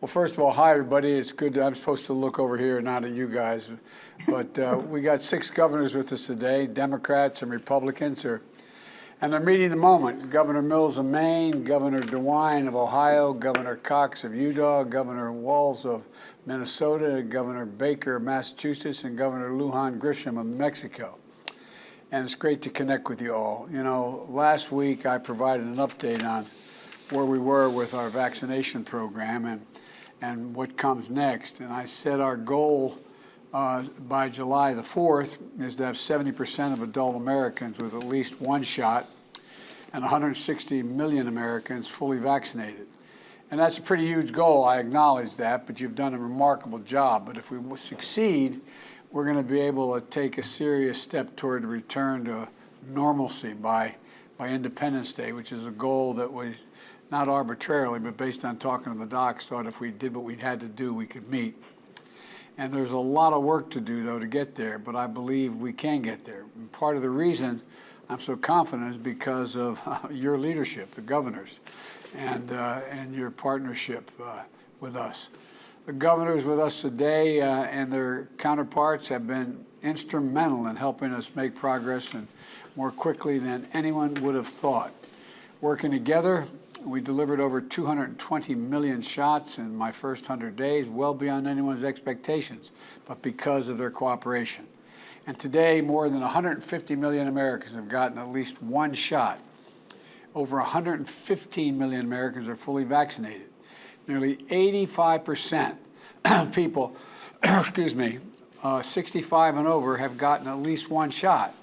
Well, first of all, hi, everybody. It's good. I'm supposed to look over here, not at you guys. But we got 6 governors with us today, Democrats and Republicans, and they're meeting the moment. Governor Mills of Maine, Governor DeWine of Ohio, Governor Cox of Utah, Governor Walz of Minnesota, Governor Baker of Massachusetts, and Governor Lujan Grisham of Mexico. And it's great to connect with you all. You know, last week I provided an update on where we were with our vaccination program and what comes next. And I said our goal by July the 4th is to have 70% of adult Americans with at least one shot and 160 million Americans fully vaccinated. And that's a pretty huge goal, I acknowledge that, but you've done a remarkable job. But if we succeed, we're going to be able to take a serious step toward a return to normalcy by Independence Day, which is a goal that was not arbitrarily, but based on talking to the docs, thought if we did what we had to do, we could meet. And there's a lot of work to do, though, to get there, but I believe we can get there. And part of the reason I'm so confident is because of your leadership, the governors, and your partnership with us. The governors with us today and their counterparts have been instrumental in helping us make progress and more quickly than anyone would have thought. Working together, we delivered over 220 million shots in my first 100 days, well beyond anyone's expectations, but because of their cooperation. And today, more than 150 million Americans have gotten at least one shot. Over 115 million Americans are fully vaccinated. Nearly 85% of people, 65 and over have gotten at least one shot.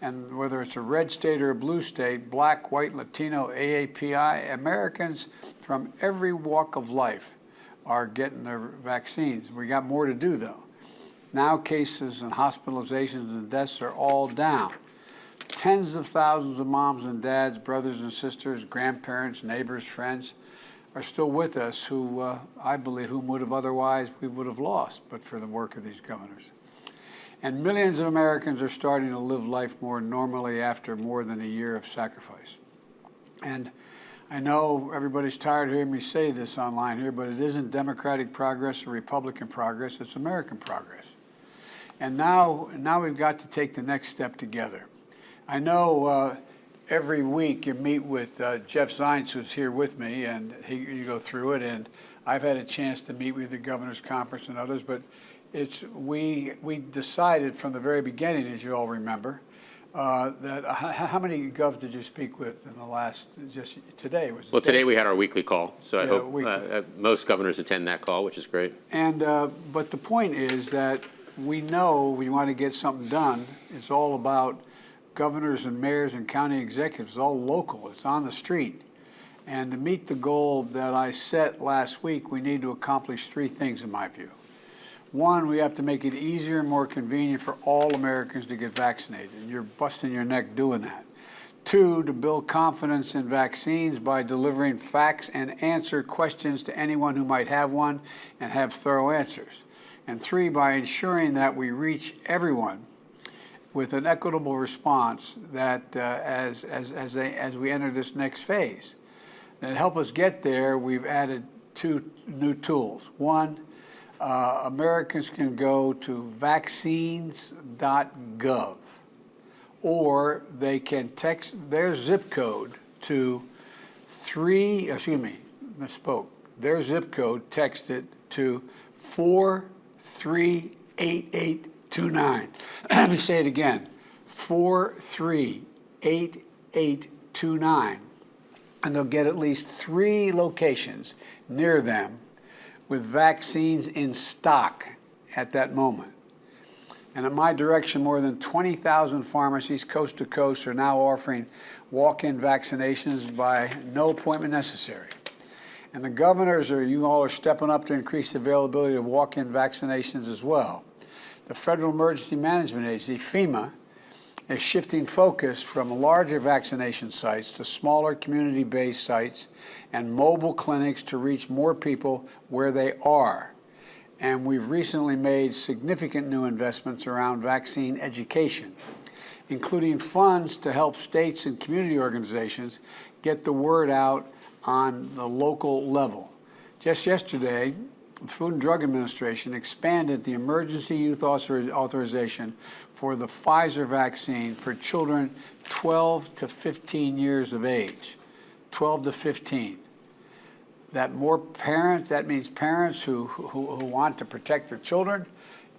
And whether it's a red state or a blue state, black, white, Latino, AAPI, Americans from every walk of life are getting their vaccines. We got more to do, though. Now cases and hospitalizations and deaths are all down. Tens of thousands of moms and dads, brothers and sisters, grandparents, neighbors, friends are still with us who I believe whom would have otherwise we would have lost but for the work of these governors. And millions of Americans are starting to live life more normally after more than a year of sacrifice. And I know everybody's tired of hearing me say this online here, but it isn't Democratic progress or Republican progress, it's American progress. And now we've got to take the next step together. I know every week you meet with Jeff Zients, who's here with me, and you go through it, and I've had a chance to meet with the Governor's Conference and others, but we decided from the very beginning, as you all remember, that how many govs did you speak with in the last, just today? Well, today we had our weekly call, so I hope most governors attend that call, which is great. And but the point is that we know we want to get something done. It's all about governors and mayors and county executives, it's all local, it's on the street. And to meet the goal that I set last week, we need to accomplish 3 things in my view. 1, we have to make it easier and more convenient for all Americans to get vaccinated, and you're busting your neck doing that. 2, to build confidence in vaccines by delivering facts and answer questions to anyone who might have one and have thorough answers. And 3, by ensuring that we reach everyone with an equitable response that as we enter this next phase. And to help us get there, we've added 2 new tools. 1, Americans can go to vaccines.gov, or they can text their zip code to their zip code, text it to 438829. Let me say it again, 438829. And they'll get at least 3 locations near them with vaccines in stock at that moment. And at my direction, more than 20,000 pharmacies coast to coast are now offering walk-in vaccinations by no appointment necessary. And the governors, you all are stepping up to increase the availability of walk-in vaccinations as well. The Federal Emergency Management Agency, FEMA, is shifting focus from larger vaccination sites to smaller community-based sites and mobile clinics to reach more people where they are. And we've recently made significant new investments around vaccine education, including funds to help states and community organizations get the word out on the local level. Just yesterday, the Food and Drug Administration expanded the emergency use authorization for the Pfizer vaccine for children 12 to 15 years of age. 12 to 15. That means parents who want to protect their children,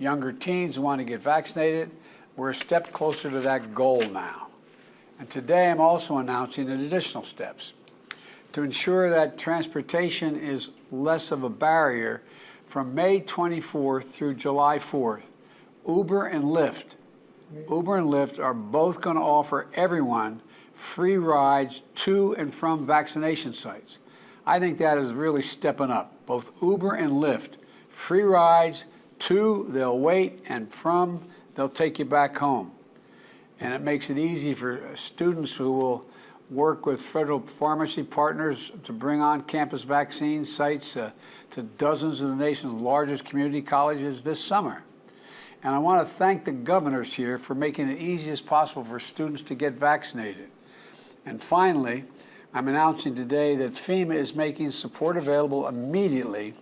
younger teens who want to get vaccinated. We're a step closer to that goal now. And today I'm also announcing additional steps to ensure that transportation is less of a barrier. From May 24th through July 4th, Uber and Lyft are both going to offer everyone free rides to and from vaccination sites. I think that is really stepping up. Both Uber and Lyft, free rides to, they'll wait, and from, they'll take you back home. And it makes it easy for students who will work with federal pharmacy partners to bring on campus vaccine sites to dozens of the nation's largest community colleges this summer. And I want to thank the governors here for making it easy as possible for students to get vaccinated. And finally, I'm announcing today that FEMA is making support available immediately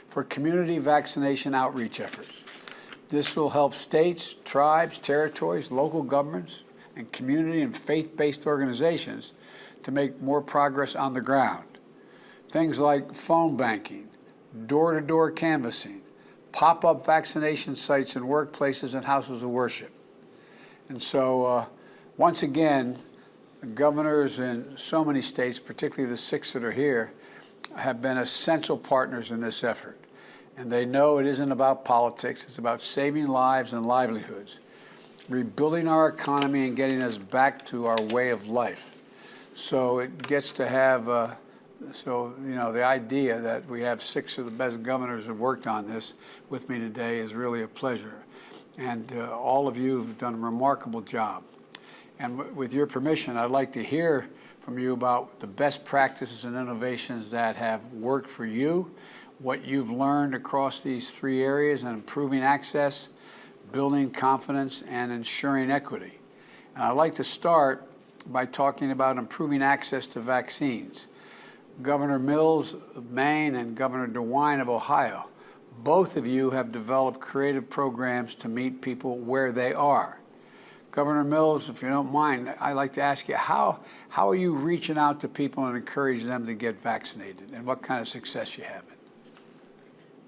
for community vaccination outreach efforts. This will help states, tribes, territories, local governments, and community and faith-based organizations to make more progress on the ground. Things like phone banking, door-to-door canvassing, pop-up vaccination sites in workplaces and houses of worship. And so, once again, the governors in so many states, particularly the 6 that are here, have been essential partners in this effort. And they know it isn't about politics, it's about saving lives and livelihoods, rebuilding our economy and getting us back to our way of life. So it gets to have, the idea that we have 6 of the best governors who have worked on this with me today is really a pleasure. And all of you have done a remarkable job. And with your permission, I'd like to hear from you about the best practices and innovations that have worked for you, what you've learned across these 3 areas in improving access, building confidence, and ensuring equity. And I'd like to start by talking about improving access to vaccines. Governor Mills of Maine and Governor DeWine of Ohio, both of you have developed creative programs to meet people where they are. Governor Mills, if you don't mind, I'd like to ask you, how are you reaching out to people and encouraging them to get vaccinated, and what kind of success you have?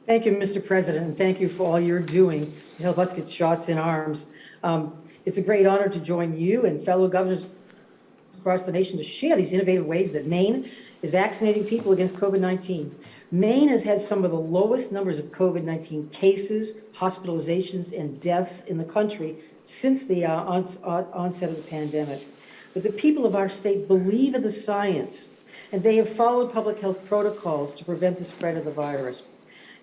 Thank you, Mr. President, and thank you for all you're doing to help us get shots in arms. It's a great honor to join you and fellow governors across the nation to share these innovative ways that Maine is vaccinating people against COVID-19. Maine has had some of the lowest numbers of COVID-19 cases, hospitalizations, and deaths in the country since the onset of the pandemic. But the people of our state believe in the science, and they have followed public health protocols to prevent the spread of the virus.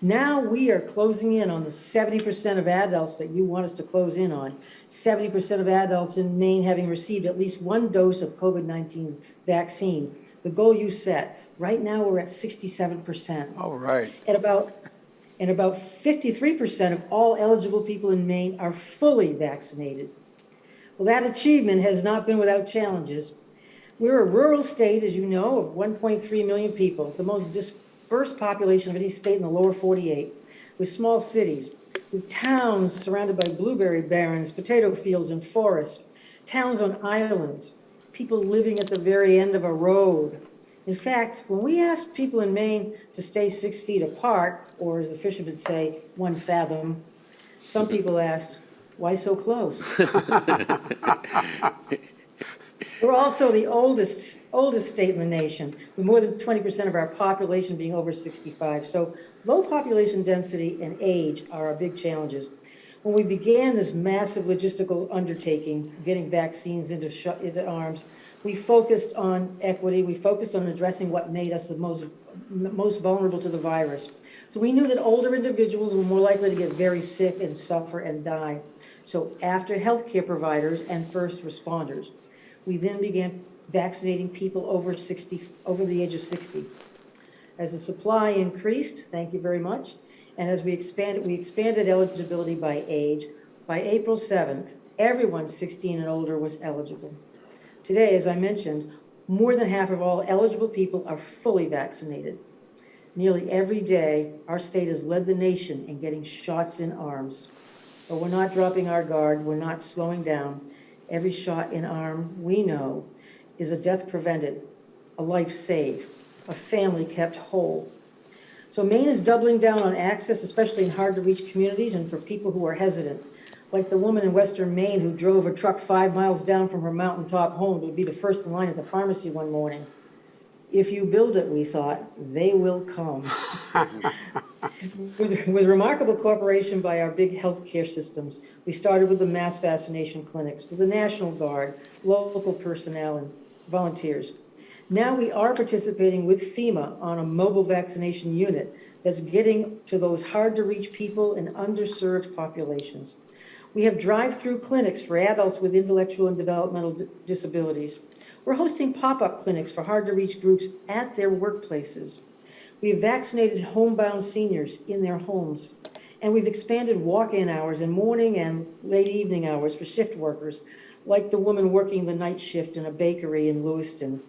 Now we are closing in on the 70% of adults that you want us to close in on. 70% of adults in Maine having received at least 1 dose of COVID-19 vaccine. The goal you set. Right now we're at 67%. All right. And about 53% of all eligible people in Maine are fully vaccinated. Well, that achievement has not been without challenges. We're a rural state, as you know, of 1.3 million people, the most dispersed population of any state in the lower 48, with small cities, with towns surrounded by blueberry barrens, potato fields, and forests, towns on islands, people living at the very end of a road. In fact, when we asked people in Maine to stay 6 feet apart, or as the fishermen say, 1 fathom, some people asked, why so close? We're also the oldest state in the nation, with more than 20% of our population being over 65. So low population density and age are our big challenges. When we began this massive logistical undertaking, getting vaccines into arms, we focused on equity. We focused on addressing what made us the most vulnerable to the virus. So we knew that older individuals were more likely to get very sick and suffer and die. So after healthcare providers and first responders, we then began vaccinating people over the age of 60. As the supply increased, thank you very much, and as we expanded eligibility by age. By April 7th, everyone 16 and older was eligible. Today, as I mentioned, more than half of all eligible people are fully vaccinated. Nearly every day, our state has led the nation in getting shots in arms. But we're not dropping our guard. We're not slowing down. Every shot in arm we know is a death prevented, a life saved, a family kept whole. So Maine is doubling down on access, especially in hard-to-reach communities and for people who are hesitant, like the woman in Western Maine who drove a truck 5 miles down from her mountaintop home to be the first in line at the pharmacy one morning. If you build it, we thought, they will come. With remarkable cooperation by our big healthcare systems, we started with the mass vaccination clinics, with the National Guard, local personnel, and volunteers. Now we are participating with FEMA on a mobile vaccination unit that's getting to those hard-to-reach people in underserved populations. We have drive-through clinics for adults with intellectual and developmental disabilities. We're hosting pop-up clinics for hard-to-reach groups at their workplaces. We've vaccinated homebound seniors in their homes. And we've expanded walk-in hours and morning and late evening hours for shift workers, like the woman working the night shift in a bakery in Lewiston.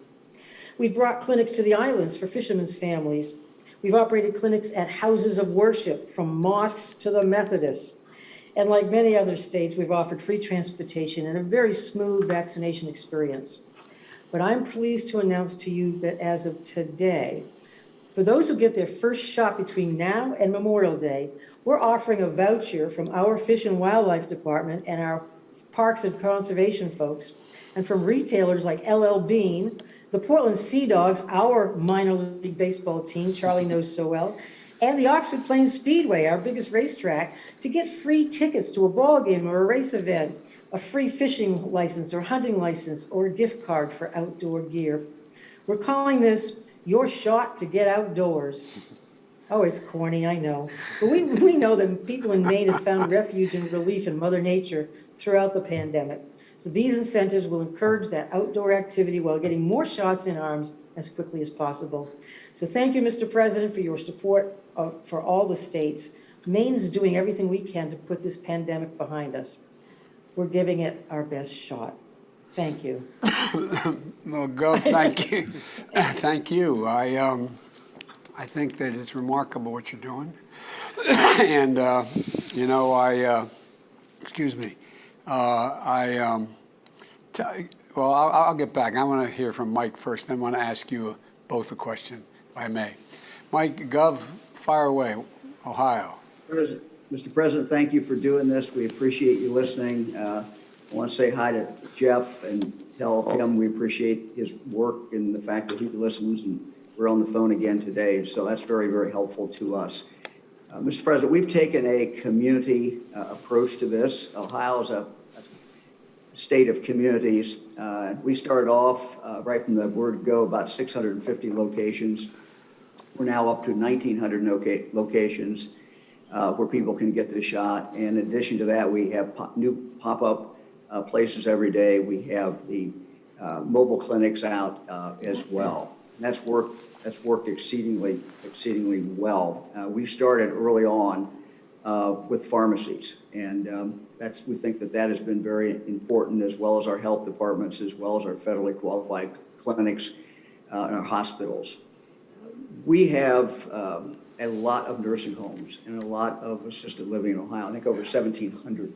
We've brought clinics to the islands for fishermen's families. We've operated clinics at houses of worship, from mosques to the Methodists. And like many other states, we've offered free transportation and a very smooth vaccination experience. But I'm pleased to announce to you that as of today, for those who get their first shot between now and Memorial Day, we're offering a voucher from our Fish and Wildlife Department and our Parks and Conservation folks, and from retailers like LL Bean, the Portland Sea Dogs, our minor league baseball team, Charlie knows so well, and the Oxford Plains Speedway, our biggest racetrack, to get free tickets to a ball game or a race event, a free fishing license or hunting license, or a gift card for outdoor gear. We're calling this Your Shot to Get Outdoors. Oh, it's corny, I know. But we know that people in Maine have found refuge and relief in Mother Nature throughout the pandemic. So these incentives will encourage that outdoor activity while getting more shots in arms as quickly as possible. So thank you, Mr. President, for your support for all the states. Maine is doing everything we can to put this pandemic behind us. We're giving it our best shot. Thank you. Well, Gov, thank you. Thank you. I think that it's remarkable what you're doing. And, excuse me. Well, I'll get back. I want to hear from Mike first, then I want to ask you both a question, if I may. Mike, Gov, fire away, Ohio. Mr. President, thank you for doing this. We appreciate you listening. I want to say hi to Jeff and tell him we appreciate his work and the fact that he listens, and we're on the phone again today. So that's very, very helpful to us. Mr. President, we've taken a community approach to this. Ohio is a state of communities. We started off right from the word go about 650 locations. We're now up to 1,900 locations where people can get the shot. And in addition to that, we have new pop-up places every day. We have the mobile clinics out as well. And that's worked exceedingly well. We started early on with pharmacies, and we think that has been very important, as well as our health departments, as well as our federally qualified clinics and our hospitals. We have a lot of nursing homes and a lot of assisted living in Ohio. I think over 1,700.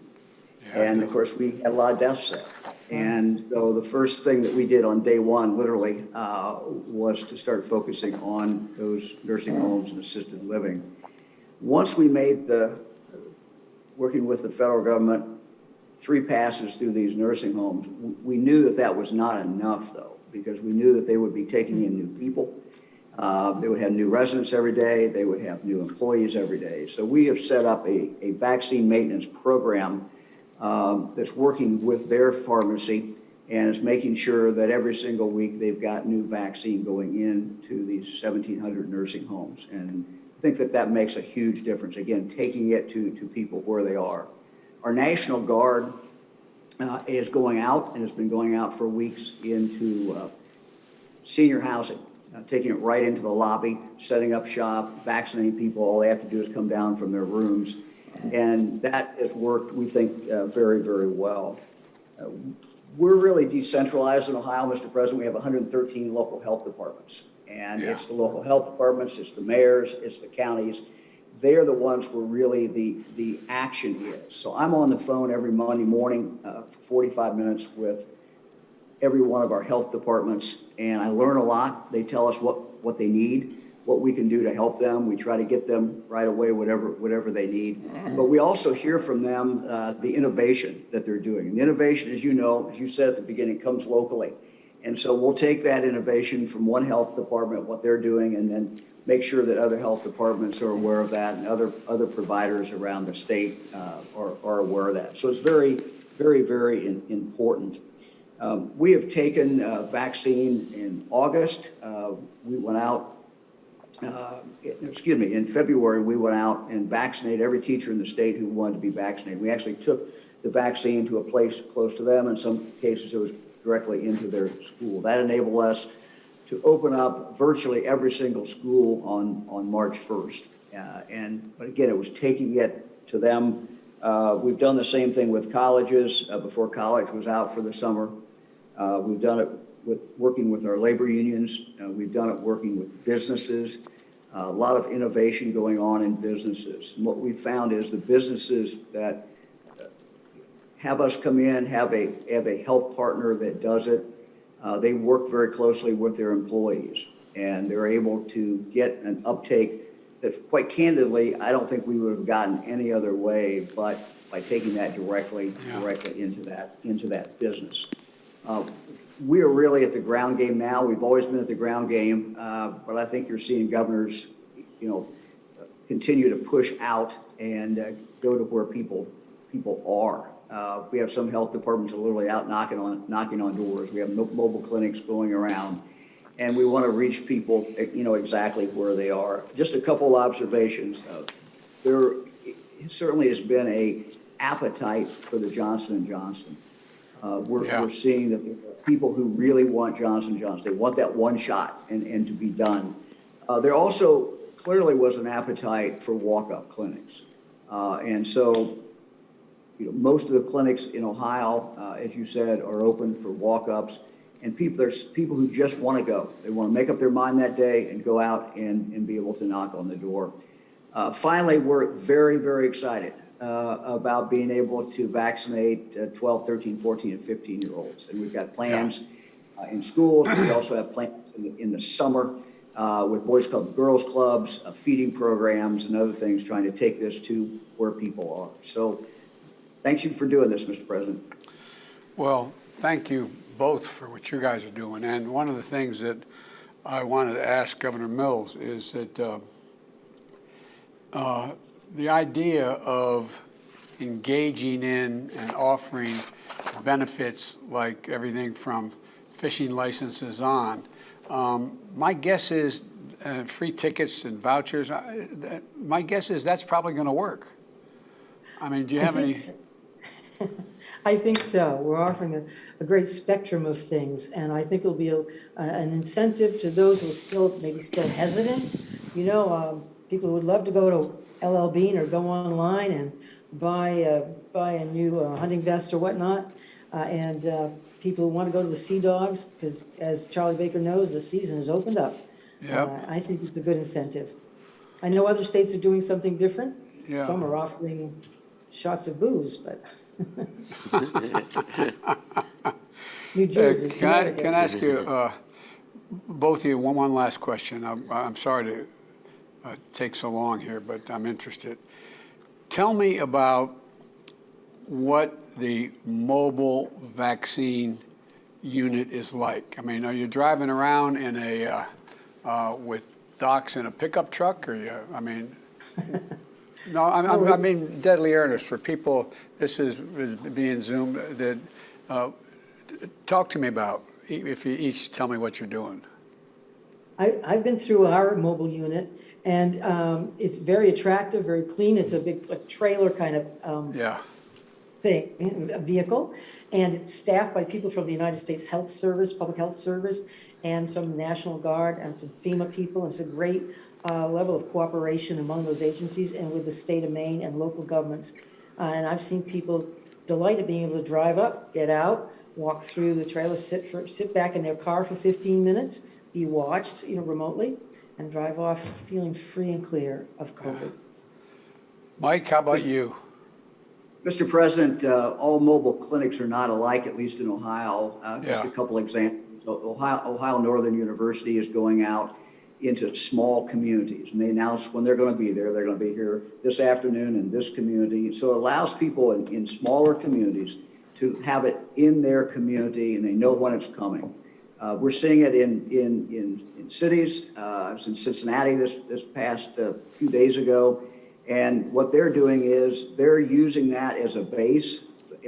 And of course, we had a lot of deaths there. And so the first thing that we did on day one, literally, was to start focusing on those nursing homes and assisted living. Once we made working with the federal government, 3 passes through these nursing homes, we knew that was not enough, though, because we knew that they would be taking in new people. They would have new residents every day. They would have new employees every day. So we have set up a vaccine maintenance program that's working with their pharmacy and is making sure that every single week they've got new vaccine going into these 1,700 nursing homes. And I think that makes a huge difference, again, taking it to people where they are. Our National Guard is going out, and has been going out for weeks, into senior housing, taking it right into the lobby, setting up shop, vaccinating people. All they have to do is come down from their rooms. And that has worked, we think, very, very well. We're really decentralized in Ohio, Mr. President. We have 113 local health departments. And it's the local health departments, it's the mayors, it's the counties. They're the ones where really the action is. So I'm on the phone every Monday morning for 45 minutes with every one of our health departments, and I learn a lot. They tell us what they need, what we can do to help them. We try to get them right away, whatever they need. But we also hear from them the innovation that they're doing. And the innovation, as you know, as you said at the beginning, comes locally. And so we'll take that innovation from one health department, what they're doing, and then make sure that other health departments are aware of that, and other providers around the state are aware of that. So it's very, very, very important. We have taken vaccine in August. We went out, in February, we went out and vaccinated every teacher in the state who wanted to be vaccinated. We actually took the vaccine to a place close to them. In some cases, it was directly into their school. That enabled us to open up virtually every single school on March 1st. But again, it was taking it to them. We've done the same thing with colleges before college was out for the summer. We've done it working with our labor unions. We've done it working with businesses. A lot of innovation going on in businesses. And what we found is the businesses that have us come in, have a health partner that does it. They work very closely with their employees, and they're able to get an uptake that, quite candidly, I don't think we would have gotten any other way but by taking that directly into that business. We are really at the ground game now. We've always been at the ground game, but I think you're seeing governors, continue to push out and go to where people are. We have some health departments literally out knocking on doors. We have mobile clinics going around, and we want to reach people, exactly where they are. Just a couple observations. There certainly has been a appetite for the Johnson & Johnson. We're seeing that there are people who really want Johnson & Johnson. They want that one shot and to be done. There also clearly was an appetite for walk-up clinics. And so, most of the clinics in Ohio, as you said, are open for walk-ups. And there's people who just want to go. They want to make up their mind that day and go out and be able to knock on the door. Finally, we're very, very excited about being able to vaccinate 12, 13, 14, and 15-year-olds. And we've got plans in schools. We also have plans in the summer with Boys Club, Girls Clubs, feeding programs, and other things, trying to take this to where people are. So thank you for doing this, Mr. President. Well, Thank you both for what you guys are doing. And one of the things that I wanted to ask Governor Mills is that the idea of engaging in and offering benefits like everything from fishing licenses on, my guess is free tickets and vouchers, my guess is that's probably going to work. I mean, do you have any? I think so. We're offering a great spectrum of things, and I think it'll be an incentive to those who are maybe still hesitant. People who would love to go to LL Bean or go online and buy a new hunting vest or whatnot, and people who want to go to the Sea Dogs, because as Charlie Baker knows, the season has opened up. Yep. I think it's a good incentive. I know other states are doing something different. Yeah. Some are offering shots of booze, but New Jersey. Can I ask you, both of you, one last question? I'm sorry to take so long here, but I'm interested. Tell me about what the mobile vaccine unit is like. I mean, are you driving around in a with docs in a pickup truck, or No, I mean deadly earnest for people. This is being Zoomed. That talk to me about, if you each tell me what you're doing. I've been through our mobile unit, and it's very attractive, very clean. It's a big trailer kind of thing, a vehicle, and it's staffed by people from the United States Health Service, Public Health Service, and some National Guard and some FEMA people. It's a great level of cooperation among those agencies and with the state of Maine and local governments. And I've seen people delighted being able to drive up, get out, walk through the trailer, sit back in their car for 15 minutes, be watched, remotely, and drive off feeling free and clear of COVID. Mike, how about you? Mr. President, all mobile clinics are not alike, at least in Ohio. Just a couple examples. Ohio Northern University is going out into small communities, and they announce when they're going to be there. They're going to be here this afternoon in this community. So it allows people in smaller communities to have it in their community, and they know when it's coming. We're seeing it in cities. I was in Cincinnati this past few days ago, and what they're doing is they're using that as a base,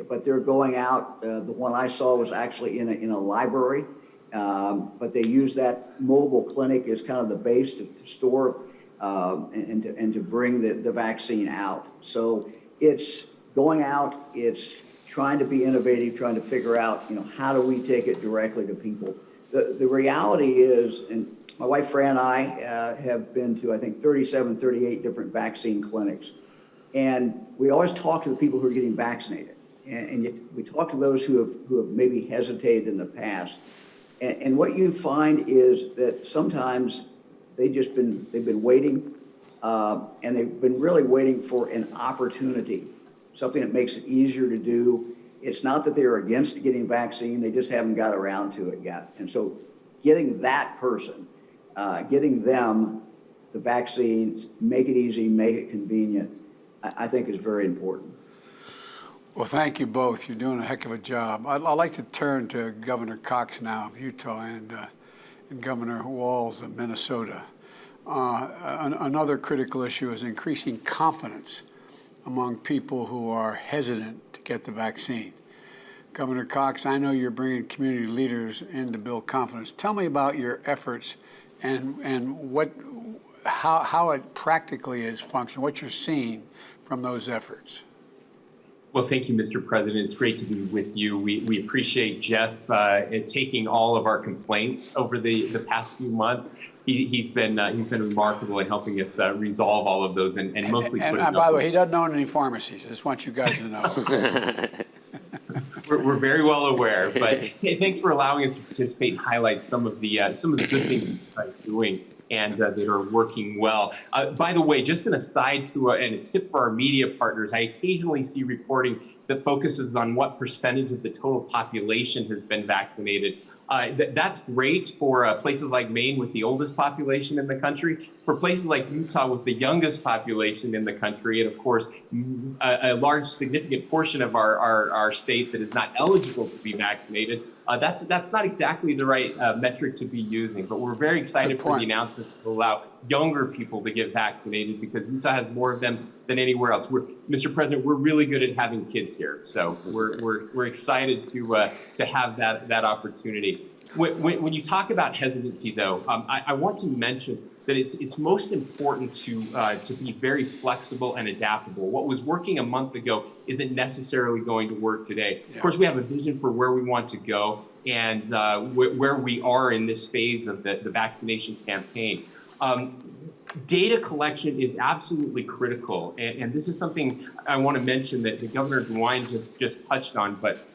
but they're going out. The one I saw was actually in a library. But they use that mobile clinic as kind of the base to store and to bring the vaccine out. So it's going out, it's trying to be innovative, trying to figure out, how do we take it directly to people? The reality is, and my wife Fran and I have been to, I think, 37, 38 different vaccine clinics. And we always talk to the people who are getting vaccinated. And yet we talk to those who have maybe hesitated in the past. And what you find is that sometimes they've been waiting, and they've been really waiting for an opportunity, something that makes it easier to do. It's not that they're against getting vaccine, they just haven't got around to it yet. And so getting that person, getting them the vaccines, make it easy, make it convenient, I think is very important. Well, thank you both. You're doing a heck of a job. I'd like to turn to Governor Cox now of Utah and Governor Walz of Minnesota. Another critical issue is increasing confidence among people who are hesitant to get the vaccine. Governor Cox, I know you're bringing community leaders in to build confidence. Tell me about your efforts and how it practically is functioning, what you're seeing from those efforts. Well, thank you, Mr. President. It's great to be with you. We appreciate Jeff taking all of our complaints over the past few months. He's been remarkable in helping us resolve all of those and mostly. And by the way, he doesn't own any pharmacies. I just want you guys to know. We're very well aware, but hey, thanks for allowing us to participate and highlight some of the good things that you're doing and that are working well. By the way, just an aside and a tip for our media partners, I occasionally see reporting that focuses on what percentage of the total population has been vaccinated. That's great for places like Maine with the oldest population in the country, for places like Utah with the youngest population in the country, and of course, a large significant portion of our state that is not eligible to be vaccinated. That's not exactly the right metric to be using, but we're very excited for the announcement to allow younger people to get vaccinated because Utah has more of them than anywhere else. Mr. President, we're really good at having kids here, so we're excited to have that opportunity. When you talk about hesitancy, though, I want to mention that it's most important to be very flexible and adaptable. What was working a month ago isn't necessarily going to work today. Yeah. Of course, we have a vision for where we want to go and where we are in this phase of the vaccination campaign. Data collection is absolutely critical, and this is something I want to mention that the Governor DeWine just touched on. But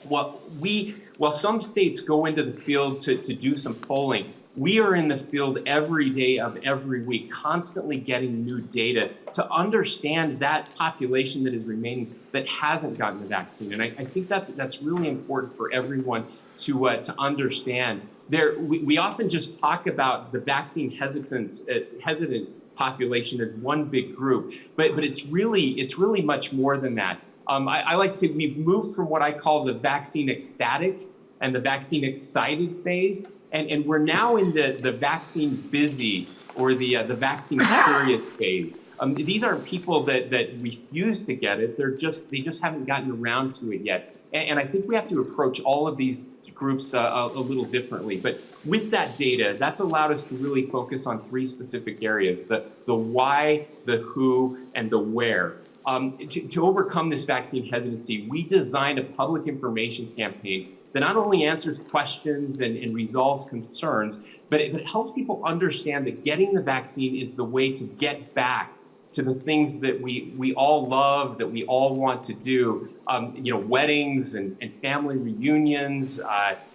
while some states go into the field to do some polling, we are in the field every day of every week, constantly getting new data to understand that population that is remaining that hasn't gotten the vaccine. And I think that's really important for everyone to understand. We often just talk about the vaccine hesitant population as one big group, but it's really much more than that. I like to say we've moved from what I call the vaccine ecstatic and the vaccine excited phase. And we're now in the vaccine busy or the vaccine curious phase. These are people that refuse to get it. They just haven't gotten around to it yet. And I think we have to approach all of these groups a little differently. But with that data, that's allowed us to really focus on three specific areas: the why, the who, and the where. To overcome this vaccine hesitancy, we designed a public information campaign that not only answers questions and resolves concerns, but it helps people understand that getting the vaccine is the way to get back to the things that we all love, that we all want to do. Weddings and family reunions,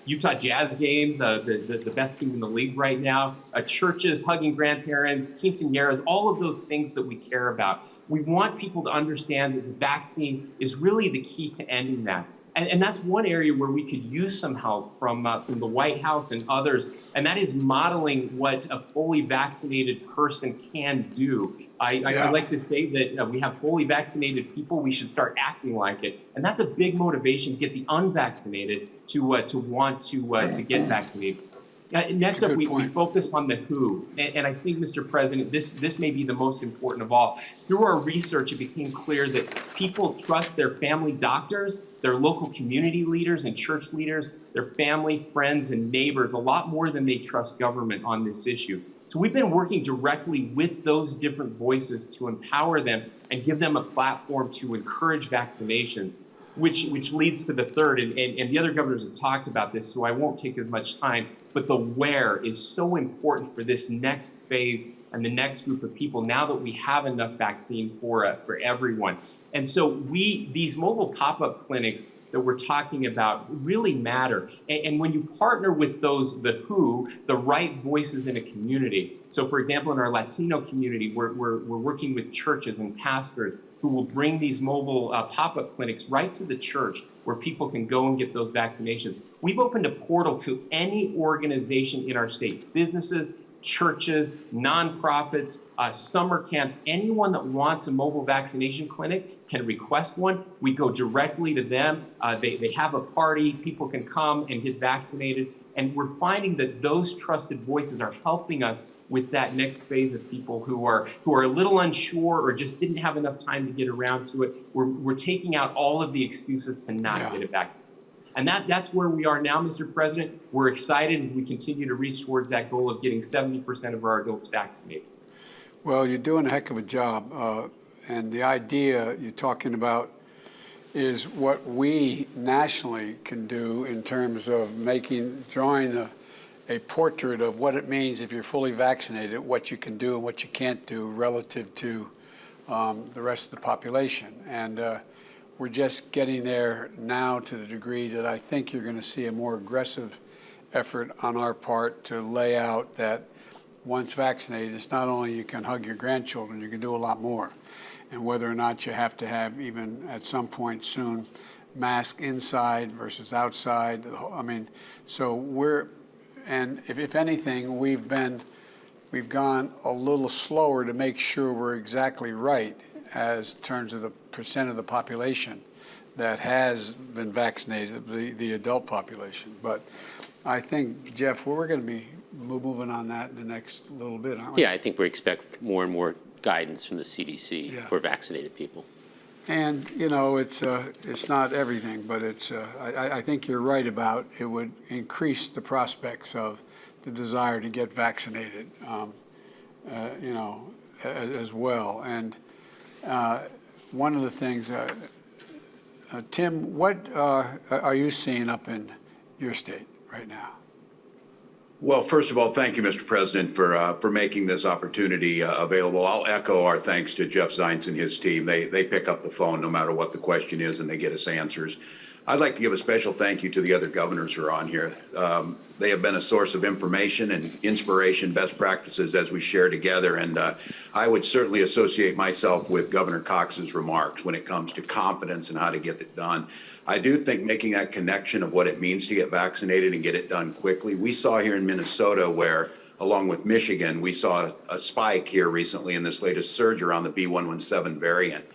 Utah Jazz games, the best team in the league right now, churches hugging grandparents, quinceañeras, all of those things that we care about. We want people to understand that the vaccine is really the key to ending that. And that's one area where we could use some help from the White House and others, and that is modeling what a fully vaccinated person can do. I like to say that we have fully vaccinated people, we should start acting like it. And that's a big motivation to get the unvaccinated to want to get vaccinated. Next up, we focus on the who. And I think, Mr. President, this may be the most important of all. Through our research, it became clear that people trust their family doctors, their local community leaders and church leaders, their family, friends, and neighbors a lot more than they trust government on this issue. So we've been working directly with those different voices to empower them and give them a platform to encourage vaccinations, which leads to the third, and the other governors have talked about this, so I won't take as much time, but the where is so important for this next phase and the next group of people now that we have enough vaccine for everyone. And so these mobile pop-up clinics that we're talking about really matter. And when you partner with the right voices in a community. So for example, in our Latino community, we're working with churches and pastors who will bring these mobile pop-up clinics right to the church where people can go and get those vaccinations. We've opened a portal to any organization in our state, businesses, churches, nonprofits, summer camps. Anyone that wants a mobile vaccination clinic can request one. We go directly to them. They have a party. People can come and get vaccinated. And we're finding that those trusted voices are helping us with that next phase of people who are a little unsure or just didn't have enough time to get around to it. We're taking out all of the excuses to not get a vaccine. And that's where we are now, Mr. President. We're excited as we continue to reach towards that goal of getting 70% of our adults vaccinated. Well, you're doing a heck of a job. And the idea you're talking about is what we nationally can do in terms of drawing a portrait of what it means if you're fully vaccinated, what you can do and what you can't do relative to the rest of the population. And we're just getting there now to the degree that I think you're going to see a more aggressive effort on our part to lay out that once vaccinated, it's not only you can hug your grandchildren, you can do a lot more. And whether or not you have to have, even at some point soon, mask inside versus outside. I mean, so and if anything, we've gone a little slower to make sure we're exactly right as terms of the percent of the population that has been vaccinated, the adult population. But I think, Jeff, we're going to be moving on that in the next little bit, aren't we? Yeah, I think we expect more and more guidance from the CDC for vaccinated people. And, you know, it's not everything, but I think you're right about it would increase the prospects of the desire to get vaccinated, you know, as well. And one of the things, Tim, what are you seeing up in your state right now? Well, first of all, thank you, Mr. President, for making this opportunity available. I'll echo our thanks to Jeff Zients and his team. They pick up the phone no matter what the question is, and they get us answers. I'd like to give a special thank you to the other governors who are on here. They have been a source of information and inspiration, best practices as we share together. And I would certainly associate myself with Governor Cox's remarks when it comes to confidence and how to get it done. I do think making that connection of what it means to get vaccinated and get it done quickly. We saw here in Minnesota where, along with Michigan, we saw a spike here recently in this latest surge around the B117 variant.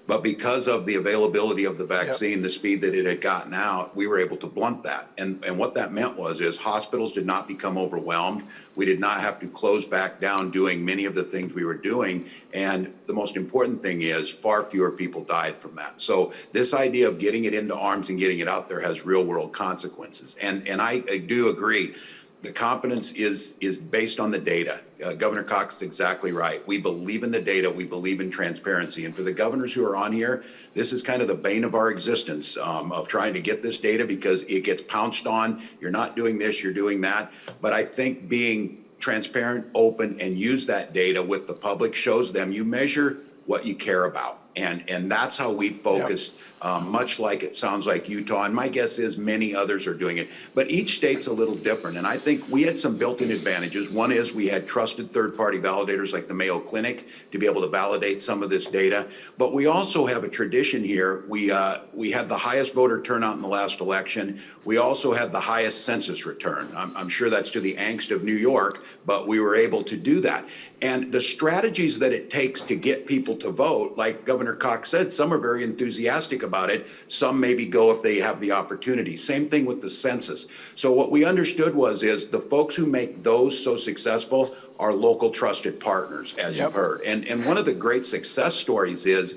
But because of the availability of the vaccine, the speed that it had gotten out, we were able to blunt that. And what that meant is hospitals did not become overwhelmed. We did not have to close back down doing many of the things we were doing. And the most important thing is far fewer people died from that. So this idea of getting it into arms and getting it out there has real world consequences. And I do agree. The confidence is based on the data. Governor Cox is exactly right. We believe in the data. We believe in transparency. And for the governors who are on here, this is kind of the bane of our existence of trying to get this data because it gets pounced on. You're not doing this, you're doing that. But I think being transparent, open, and use that data with the public shows them you measure what you care about. And that's how we focused, much like it sounds like Utah. And my guess is many others are doing it. But each state's a little different. And I think we had some built-in advantages. One is we had trusted third-party validators like the Mayo Clinic to be able to validate some of this data. But we also have a tradition here. We had the highest voter turnout in the last election. We also had the highest census return. I'm sure that's to the angst of New York, but we were able to do that. And the strategies that it takes to get people to vote, like Governor Cox said, some are very enthusiastic about it. Some maybe go if they have the opportunity. Same thing with the census. So what we understood is the folks who make those so successful are local trusted partners, as you've heard. And one of the great success stories is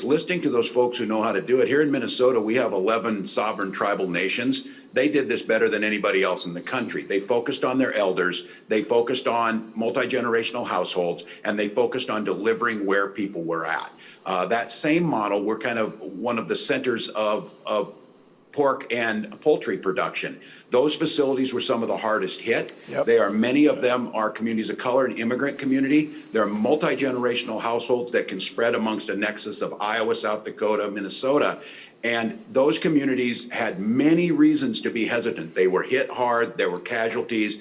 listening to those folks who know how to do it. Here in Minnesota, we have 11 sovereign tribal nations. They did this better than anybody else in the country. They focused on their elders, they focused on multi-generational households, and they focused on delivering where people were at. That same model, we're kind of one of the centers of pork and poultry production. Those facilities were some of the hardest hit. Many of them are communities of color and immigrant community. They're multi-generational households that can spread amongst a nexus of Iowa, South Dakota, Minnesota. And those communities had many reasons to be hesitant. They were hit hard. There were casualties.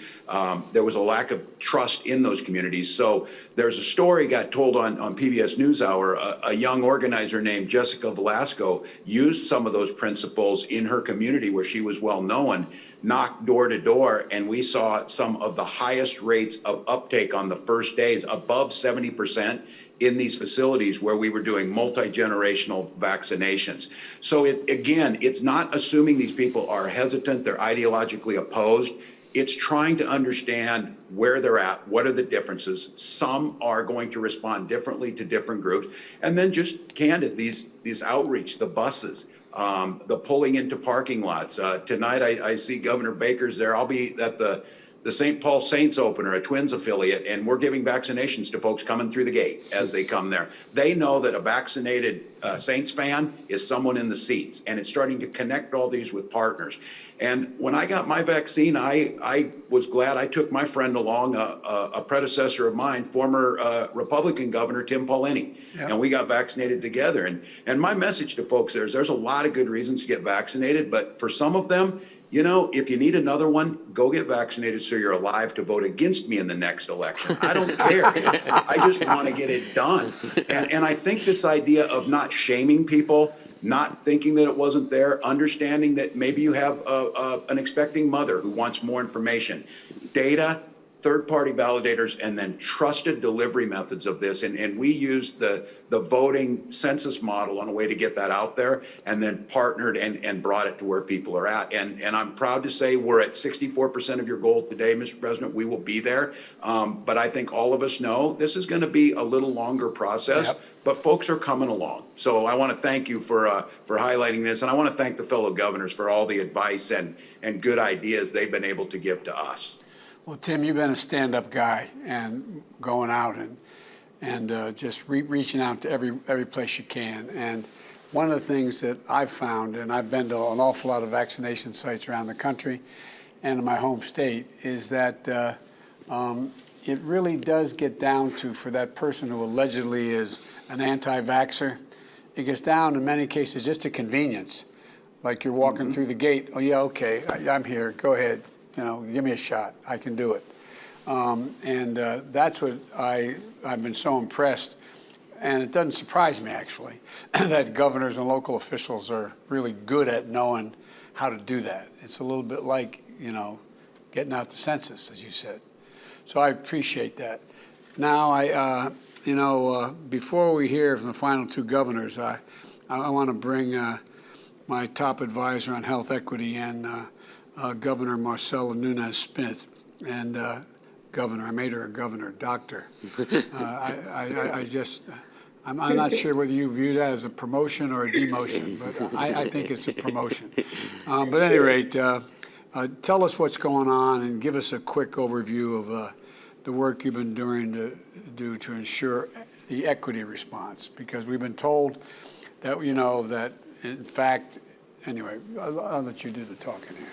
There was a lack of trust in those communities. So there's a story got told on PBS NewsHour. A young organizer named Jessica Velasco used some of those principles in her community where she was well known, knocked door to door, and we saw some of the highest rates of uptake on the first days, above 70%. In these facilities where we were doing multi-generational vaccinations. So it's not assuming these people are hesitant, they're ideologically opposed. It's trying to understand where they're at, what are the differences. Some are going to respond differently to different groups. And then just candid, these outreach, the buses, the pulling into parking lots. Tonight I see Governor Baker's there. I'll be at the St. Paul Saints opener, a Twins affiliate, and we're giving vaccinations to folks coming through the gate as they come there. They know that a vaccinated Saints fan is someone in the seats, and it's starting to connect all these with partners. And when I got my vaccine, I was glad I took my friend along, a predecessor of mine, former Republican Governor Tim Paulini, and we got vaccinated together. And my message to folks there's a lot of good reasons to get vaccinated, but for some of them, you know, if you need another one, go get vaccinated so you're alive to vote against me in the next election. I don't care. I just want to get it done. And I think this idea of not shaming people, not thinking that it wasn't there, understanding that maybe you have an expecting mother who wants more information, data, third-party validators, and then trusted delivery methods of this. And we used the voting census model on a way to get that out there, and then partnered and brought it to where people are at. And I'm proud to say we're at 64% of your goal today, Mr. President. We will be there. But I think all of us know this is going to be a little longer process, but folks are coming along. So I want to thank you for highlighting this. And I want to thank the fellow governors for all the advice and good ideas they've been able to give to us. Well, Tim, you've been a stand-up guy and going out and just reaching out to every place you can. And one of the things that I've found, and I've been to an awful lot of vaccination sites around the country and in my home state, is that it really does get down to, for that person who allegedly is an anti-vaxxer, it gets down in many cases just to convenience. Like you're walking through the gate, oh yeah, okay, I'm here, go ahead. You know, give me a shot. I can do it. That's what I've been so impressed. And it doesn't surprise me, actually, that governors and local officials are really good at knowing how to do that. It's a little bit like, you know, getting out the census, as you said. So I appreciate that. Now, before we hear from the final two governors, I want to bring my top advisor on health equity and Governor Marcella Nunez-Smith, and Governor, I made her a governor, doctor. I'm not sure whether you view that as a promotion or a demotion, but I think it's a promotion. But at any rate, tell us what's going on and give us a quick overview of the work you've been doing to ensure the equity response, because we've been told that, you know, that in fact, anyway, I'll let you do the talking here.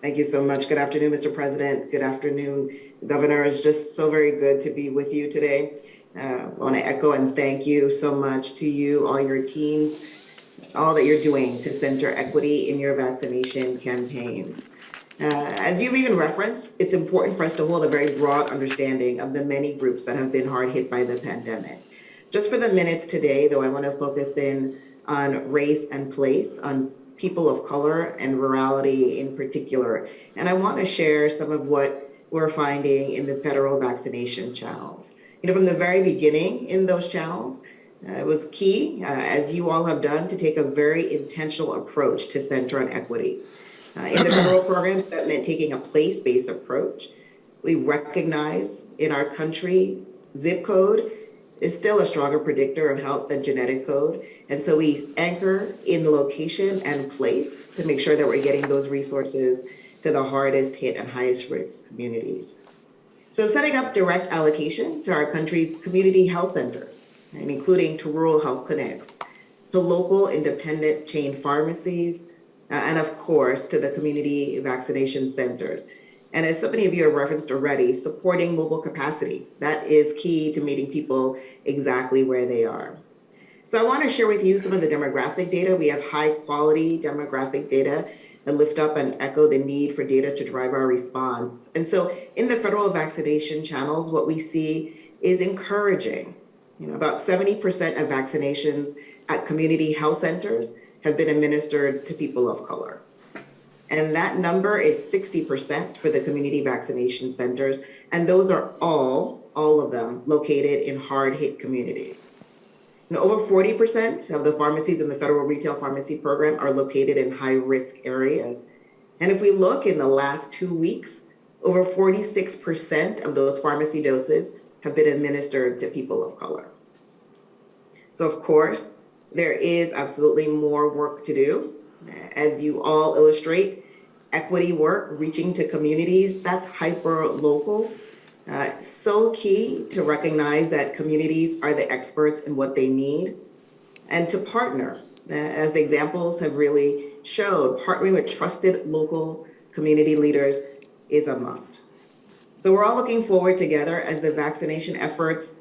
Thank you so much. Good afternoon, Mr. President. Good afternoon, Governor. It's just so very good to be with you today. I want to echo and thank you so much to you, all your teams, all that you're doing to center equity in your vaccination campaigns. As you've even referenced, it's important for us to hold a very broad understanding of the many groups that have been hard hit by the pandemic. Just for the minutes today, though, I want to focus in on race and place, on people of color and rurality in particular. And I want to share some of what we're finding in the federal vaccination channels. From the very beginning in those channels, it was key, as you all have done, to take a very intentional approach to center on equity. In the federal program, that meant taking a place-based approach. We recognize in our country, zip code is still a stronger predictor of health than genetic code. And so we anchor in location and place to make sure that we're getting those resources to the hardest hit and highest risk communities. So setting up direct allocation to our country's community health centers, and including to rural health clinics, to local independent chain pharmacies, and of course, to the community vaccination centers. And as so many of you have referenced already, supporting mobile capacity. That is key to meeting people exactly where they are. So I want to share with you some of the demographic data. We have high quality demographic data that lift up and echo the need for data to drive our response. And so in the federal vaccination channels, what we see is encouraging. About 70% of vaccinations at community health centers have been administered to people of color. And that number is 60% for the community vaccination centers. And those are all of them located in hard hit communities. And over 40% of the pharmacies in the federal retail pharmacy program are located in high risk areas. And if we look in the last 2 weeks, over 46% of those pharmacy doses have been administered to people of color. So of course, there is absolutely more work to do. As you all illustrate, equity work, reaching to communities, that's hyper local. So key to recognize that communities are the experts in what they need and to partner. As the examples have really showed, partnering with trusted local community leaders is a must. So we're all looking forward together as the vaccination efforts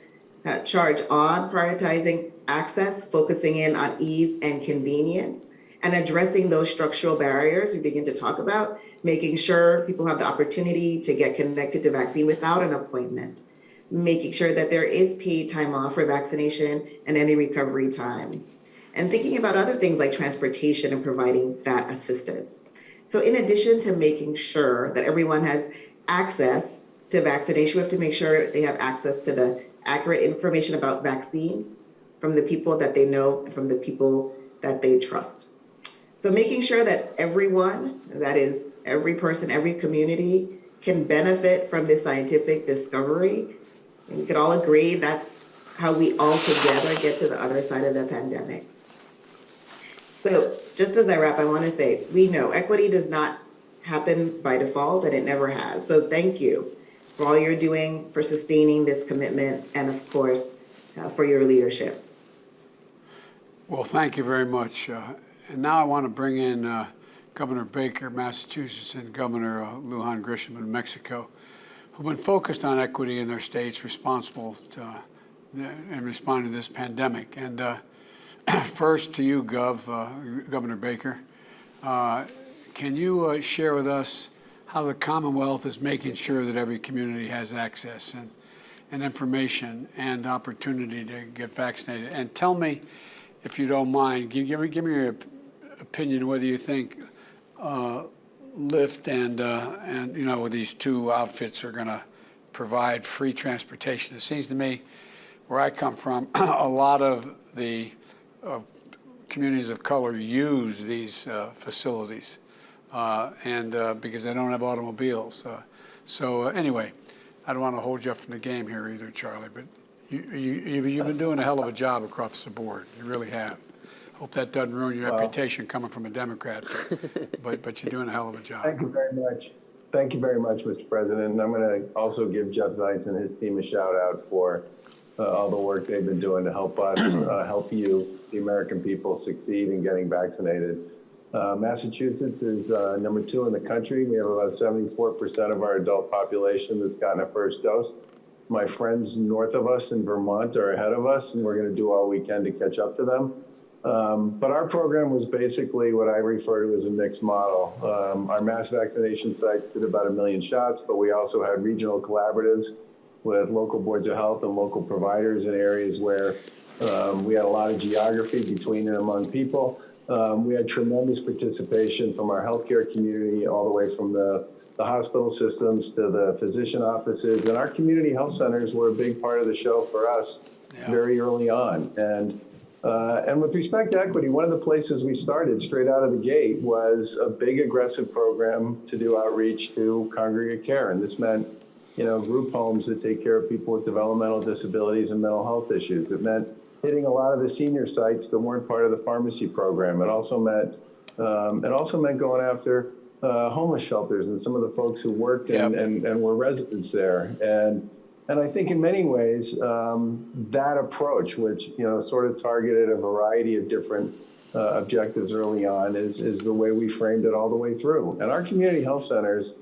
charge on prioritizing access, focusing in on ease and convenience, and addressing those structural barriers we begin to talk about, making sure people have the opportunity to get connected to vaccine without an appointment, making sure that there is paid time off for vaccination and any recovery time, and thinking about other things like transportation and providing that assistance. So in addition to making sure that everyone has access to vaccination, we have to make sure they have access to the accurate information about vaccines from the people that they know and from the people that they trust. So making sure that everyone, that is every person, every community, can benefit from this scientific discovery. And we could all agree that's how we all together get to the other side of the pandemic. So just as I wrap, I want to say, we know equity does not happen by default, and it never has. So thank you for all you're doing, for sustaining this commitment, and of course, for your leadership. Well, thank you very much. And now I want to bring in Governor Baker, Massachusetts, and Governor Lujan Grisham in Mexico, who've been focused on equity in their states responsible in responding to this pandemic. And first to you, Governor Baker, can you share with us how the Commonwealth is making sure that every community has access and information and opportunity to get vaccinated? And tell me, if you don't mind, give me your opinion whether you think Lyft and these two outfits are going to provide free transportation. It seems to me, where I come from, a lot of the communities of color use these facilities, because they don't have automobiles. So anyway, I don't want to hold you up from the game here either, Charlie, but you've been doing a hell of a job across the board. You really have. Hope that doesn't ruin your reputation coming from a Democrat, but you're doing a hell of a job. Thank you very much. Thank you very much, Mr. President. And I'm going to also give Jeff Zients and his team a shout out for all the work they've been doing to help us, help you, the American people, succeed in getting vaccinated. Massachusetts is number 2 in the country. We have about 74% of our adult population that's gotten a first dose. my friends north of us in Vermont are ahead of us, and we're going to do all we can to catch up to them. But our program was basically what I refer to as a mixed model. Our mass vaccination sites did about 1 million shots, but we also had regional collaboratives with local boards of health and local providers in areas where we had a lot of geography between and among people. We had tremendous participation from our healthcare community, all the way from the hospital systems to the physician offices. And our community health centers were a big part of the show for us very early on. And with respect to equity, one of the places we started straight out of the gate was a big aggressive program to do outreach to congregate care. And this meant, group homes that take care of people with developmental disabilities and mental health issues. It meant hitting a lot of the senior sites that weren't part of the pharmacy program. It also meant going after homeless shelters and some of the folks who worked and were residents there. And I think in many ways, that approach, which sort of targeted a variety of different objectives early on, is the way we framed it all the way through. And our community health centers,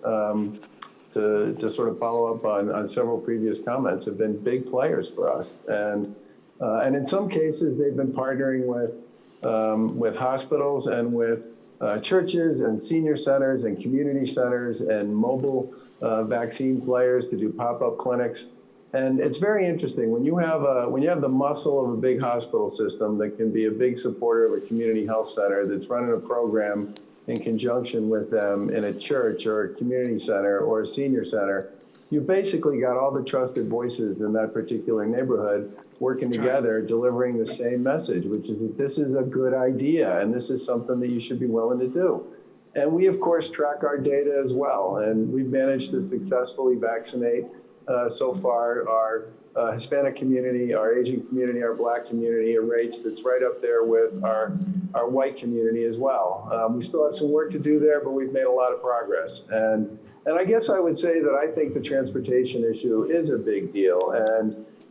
to sort of follow up on several previous comments, have been big players for us. And in some cases, they've been partnering with hospitals and with churches and senior centers and community centers and mobile vaccine players to do pop-up clinics. And it's very interesting when you have the muscle of a big hospital system that can be a big supporter of a community health center that's running a program in conjunction with them in a church or a community center or a senior center. You basically got all the trusted voices in that particular neighborhood working together, delivering the same message, which is that this is a good idea and this is something that you should be willing to do. And we, of course, track our data as well. And we've managed to successfully vaccinate so far our Hispanic community, our Asian community, our Black community, at rates that's right up there with our white community as well. We still have some work to do there, but we've made a lot of progress. And I guess I would say that I think the transportation issue is a big deal.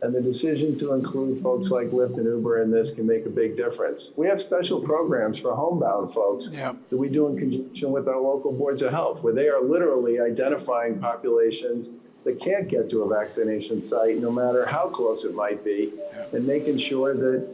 And the decision to include folks like Lyft and Uber in this can make a big difference. We have special programs for homebound folks that we do in conjunction with our local boards of health, where they are literally identifying populations that can't get to a vaccination site, no matter how close it might be, and making sure that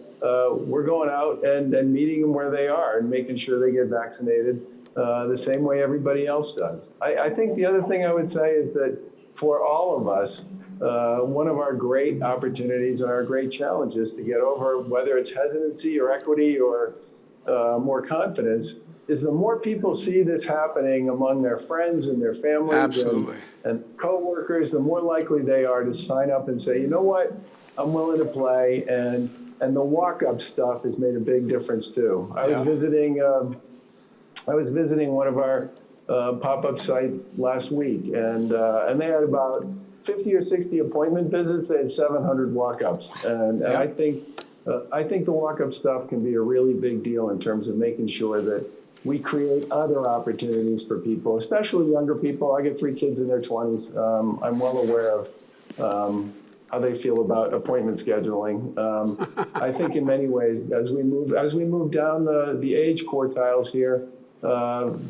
we're going out and meeting them where they are and making sure they get vaccinated the same way everybody else does. I think the other thing I would say is that for all of us, one of our great opportunities and our great challenges to get over, whether it's hesitancy or equity or more confidence, is the more people see this happening among their friends and their families and coworkers, the more likely they are to sign up and say, you know what, I'm willing to play. And the walk-up stuff has made a big difference too. I was visiting one of our pop-up sites last week, and they had about 50 or 60 appointment visits. They had 700 walk-ups, and I think the walk-up stuff can be a really big deal in terms of making sure that we create other opportunities for people, especially younger people. I get 3 kids in their 20s. I'm well aware of how they feel about appointment scheduling. I think in many ways, as we move down the age quartiles here,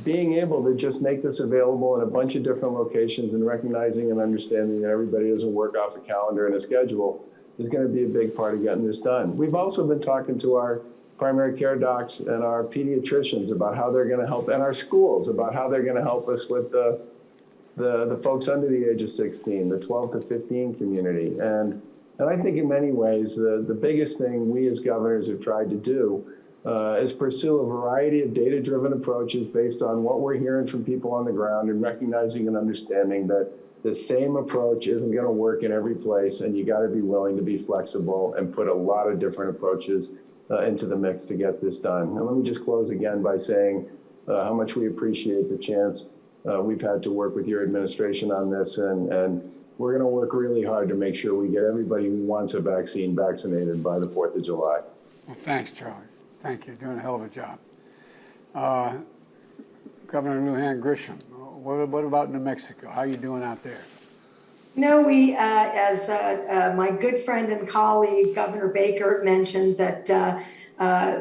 being able to just make this available in a bunch of different locations and recognizing and understanding that everybody doesn't work off a calendar and a schedule is going to be a big part of getting this done. We've also been talking to our primary care docs and our pediatricians about how they're going to help, and our schools about how they're going to help us with the folks under the age of 16, the 12 to 15 community. And I think in many ways, the biggest thing we as governors have tried to do is pursue a variety of data-driven approaches based on what we're hearing from people on the ground and recognizing and understanding that the same approach isn't going to work in every place, and you got to be willing to be flexible and put a lot of different approaches into the mix to get this done. And let me just close again by saying how much we appreciate the chance we've had to work with your administration on this, and we're going to work really hard to make sure we get everybody who wants a vaccine vaccinated by the 4th of July. Well, thanks, Charlie. Thank you. Doing a hell of a job. Governor Lujan Grisham, what about New Mexico? How are you doing out there? No, we, as my good friend and colleague, Governor Baker, mentioned that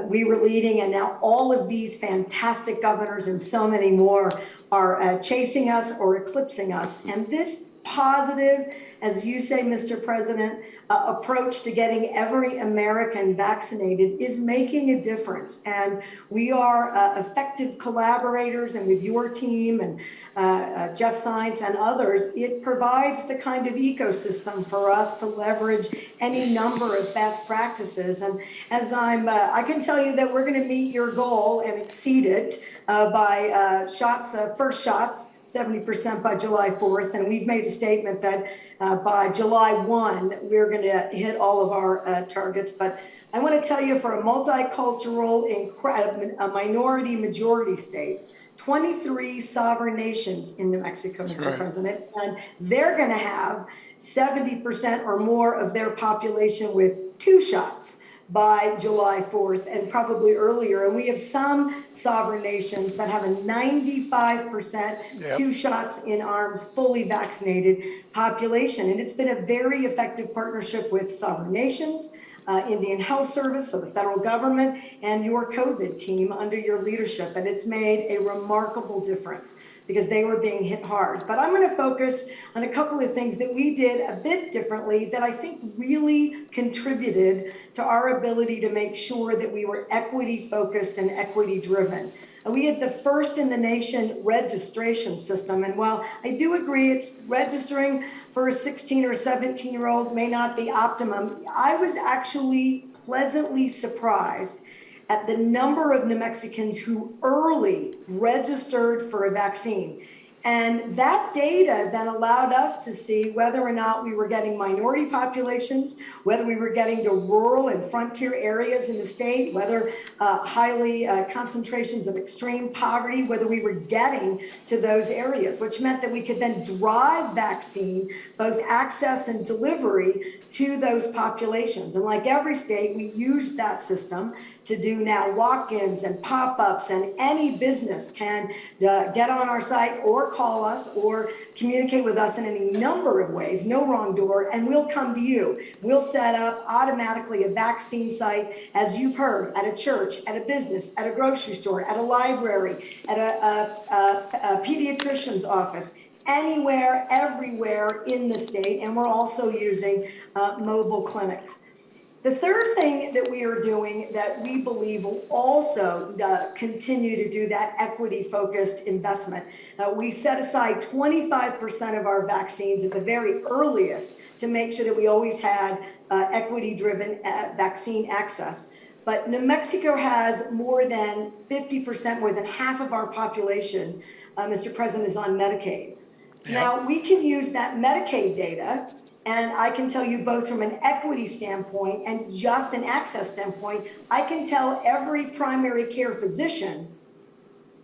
we were leading, and now all of these fantastic governors and so many more are chasing us or eclipsing us. And this positive as you say, Mr. President, approach to getting every American vaccinated is making a difference. And we are effective collaborators, and with your team and Jeff Zients and others, it provides the kind of ecosystem for us to leverage any number of best practices. And as I can tell you that we're going to meet your goal and exceed it by first shots, 70% by July 4th. And we've made a statement that by July 1, we're going to hit all of our targets. But I want to tell you, for a multicultural, a minority majority state, 23 sovereign nations in New Mexico, Mr. President, and they're going to have 70% or more of their population with 2 shots by July 4th and probably earlier. And we have some sovereign nations that have a 95% 2 shots in arms, fully vaccinated population. And it's been a very effective partnership with sovereign nations, Indian Health Service, so the federal government, and your COVID team under your leadership. And it's made a remarkable difference because they were being hit hard. But I'm going to focus on a couple of things that we did a bit differently that I think really contributed to our ability to make sure that we were equity focused and equity driven. We had the first in the nation registration system. And while I do agree it's registering for a 16 or 17-year-old may not be optimum, I was actually pleasantly surprised at the number of New Mexicans who early registered for a vaccine. And that data then allowed us to see whether or not we were getting minority populations, whether we were getting to rural and frontier areas in the state, whether highly concentrations of extreme poverty, whether we were getting to those areas, which meant that we could then drive vaccine, both access and delivery, to those populations. And like every state, we used that system to do now walk-ins and pop-ups, and any business can get on our site or call us or communicate with us in any number of ways, no wrong door, and we'll come to you. We'll set up automatically a vaccine site, as you've heard, at a church, at a business, at a grocery store, at a library, at a pediatrician's office, anywhere, everywhere in the state, and we're also using mobile clinics. The third thing that we are doing that we believe will also continue to do that equity-focused investment, we set aside 25% of our vaccines at the very earliest to make sure that we always had equity-driven vaccine access. But New Mexico has more than 50%, more than half of our population, Mr. President, is on Medicaid. So now we can use that Medicaid data, and I can tell you both from an equity standpoint and just an access standpoint, I can tell every primary care physician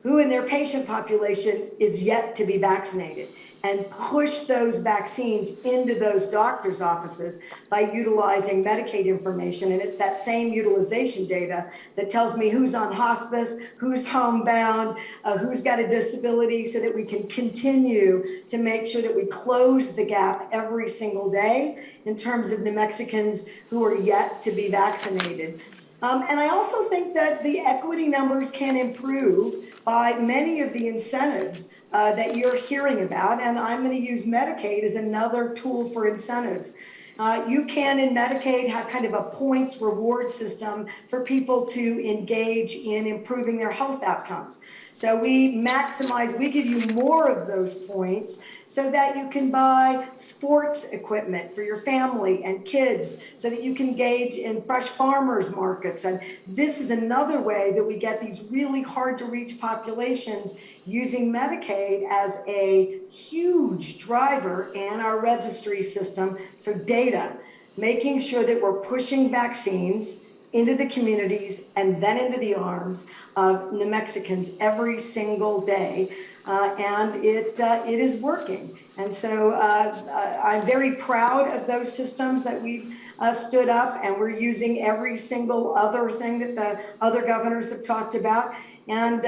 who in their patient population is yet to be vaccinated, and push those vaccines into those doctors' offices by utilizing Medicaid information. And it's that same utilization data that tells me who's on hospice, who's homebound, who's got a disability, so that we can continue to make sure that we close the gap every single day in terms of New Mexicans who are yet to be vaccinated. And I also think that the equity numbers can improve by many of the incentives that you're hearing about, and I'm going to use Medicaid as another tool for incentives. You can, in Medicaid, have kind of a points reward system for people to engage in improving their health outcomes. So we give you more of those points so that you can buy sports equipment for your family and kids, so that you can engage in fresh farmers markets. And this is another way that we get these really hard to reach populations using Medicaid as a huge driver in our registry system. So data, making sure that we're pushing vaccines into the communities and then into the arms of New Mexicans every single day. And it is working. And so I'm very proud of those systems that we've stood up, and we're using every single other thing that the other governors have talked about. And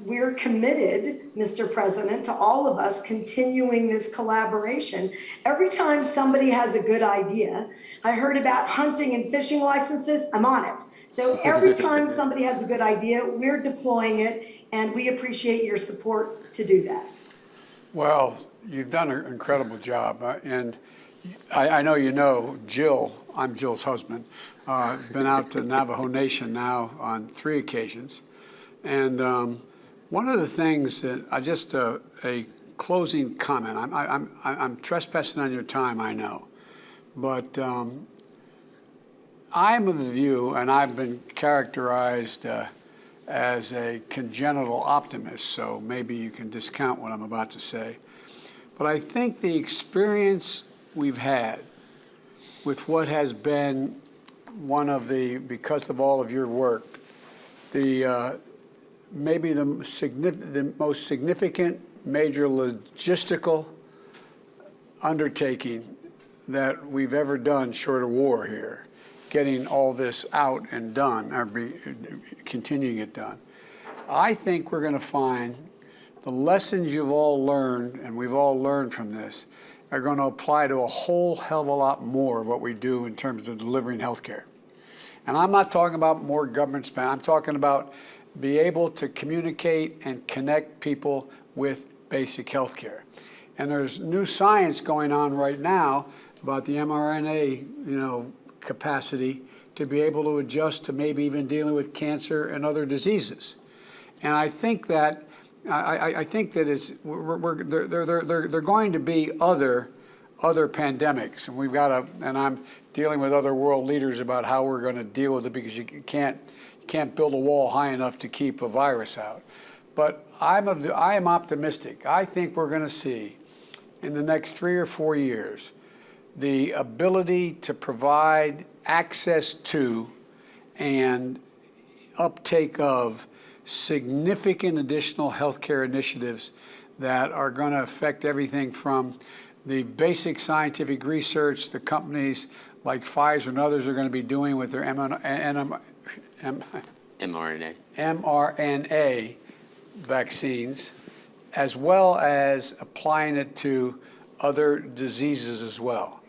we're committed, Mr. President, to all of us continuing this collaboration. Every time somebody has a good idea, I heard about hunting and fishing licenses, I'm on it. So every time somebody has a good idea, we're deploying it, and we appreciate your support to do that. Well, you've done an incredible job, and I know you know Jill. I'm Jill's husband. Been out to Navajo Nation now on 3 occasions. And one of the things that I just a closing comment. I'm trespassing on your time, I know, but I'm of the view, and I've been characterized as a congenital optimist. So maybe you can discount what I'm about to say, but I think the experience we've had with what has been one of the, because of all of your work, the maybe the most significant major logistical undertaking that we've ever done short of war here, getting all this out and done, or continuing it done. I think we're going to find the lessons you've all learned, and we've all learned from this, are going to apply to a whole hell of a lot more of what we do in terms of delivering health care. And I'm not talking about more government spend. I'm talking about be able to communicate and connect people with basic health care. And there's new science going on right now about the mRNA, capacity to be able to adjust to maybe even dealing with cancer and other diseases. And I think that I think that they're going to be other pandemics, and we've got to. And I'm dealing with other world leaders about how we're going to deal with it, because you can't build a wall high enough to keep a virus out. But I am optimistic. I think we're going to see in the next 3 or 4 years the ability to provide access to and uptake of significant additional healthcare initiatives that are going to affect everything from the basic scientific research the companies like Pfizer and others are going to be doing with their mRNA vaccines, as well as applying it to other diseases as well,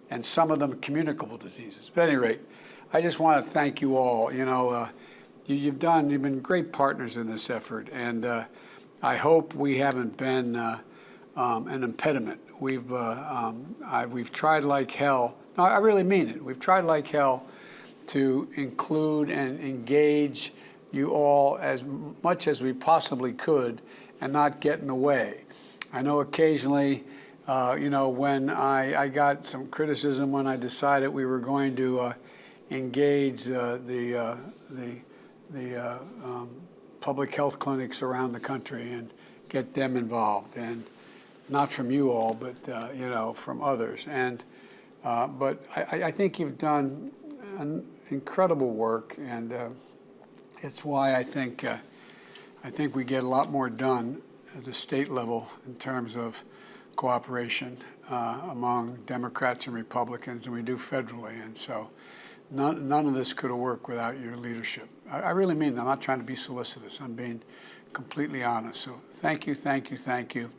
and some of them communicable diseases. But at any rate, I just want to thank you all. You've been great partners in this effort, and I hope we haven't been an impediment. We've tried like hell. No, I really mean it. We've tried like hell to include and engage you all as much as we possibly could and not get in the way. I know occasionally, when I got some criticism when I decided we were going to engage the public health clinics around the country and get them involved, and not from you all, but from others. And but I think you've done an incredible work, and it's why I think we get a lot more done at the state level in terms of cooperation among Democrats and Republicans than we do federally. And so none of this could have worked without your leadership. I really mean it. I'm not trying to be solicitous. I'm being completely honest. So thank you, thank you, thank you.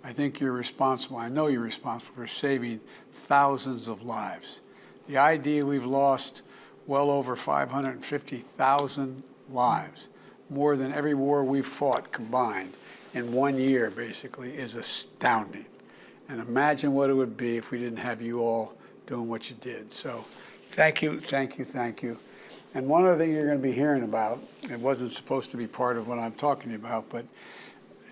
I think you're responsible. I know you're responsible for saving thousands of lives. The idea we've lost well over 550,000 lives, more than every war we've fought combined in 1 year, basically, is astounding. And imagine what it would be if we didn't have you all doing what you did. So thank you, thank you, thank you. And one other thing you're going to be hearing about, it wasn't supposed to be part of what I'm talking about, but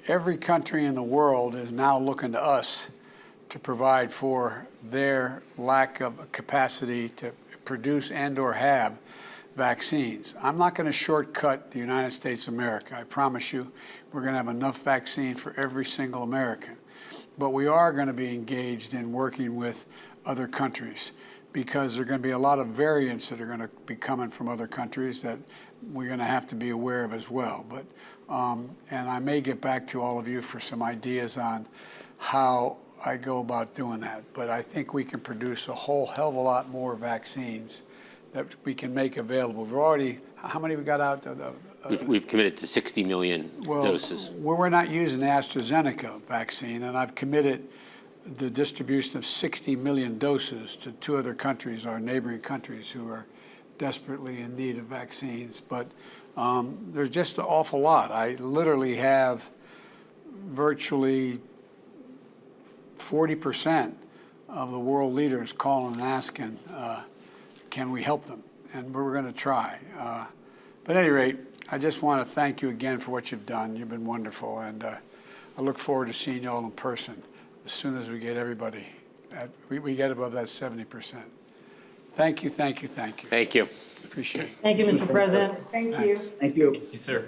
every country in the world is now looking to us to provide for their lack of capacity to produce and or have vaccines. I'm not going to shortcut the United States of America. I promise you we're going to have enough vaccine for every single American. But we are going to be engaged in working with other countries, because there are going to be a lot of variants that are going to be coming from other countries that we're going to have to be aware of as well. But and I may get back to all of you for some ideas on how I go about doing that. But I think we can produce a whole hell of a lot more vaccines that we can make available. We've already, how many we got out? We've committed to 60 million doses. We're not using the AstraZeneca vaccine, and I've committed the distribution of 60 million doses to 2 other countries, our neighboring countries, who are desperately in need of vaccines. But there's just an awful lot. I literally have virtually 40% of the world leaders calling and asking, can we help them? And we're going to try. But at any rate, I just want to thank you again for what you've done. You've been wonderful, and I look forward to seeing you all in person as soon as we get everybody, we get above that 70%. Thank you, thank you, thank you. Thank you. Appreciate it. Thank you, Mr. President. Thank you. Thank you. Yes, sir.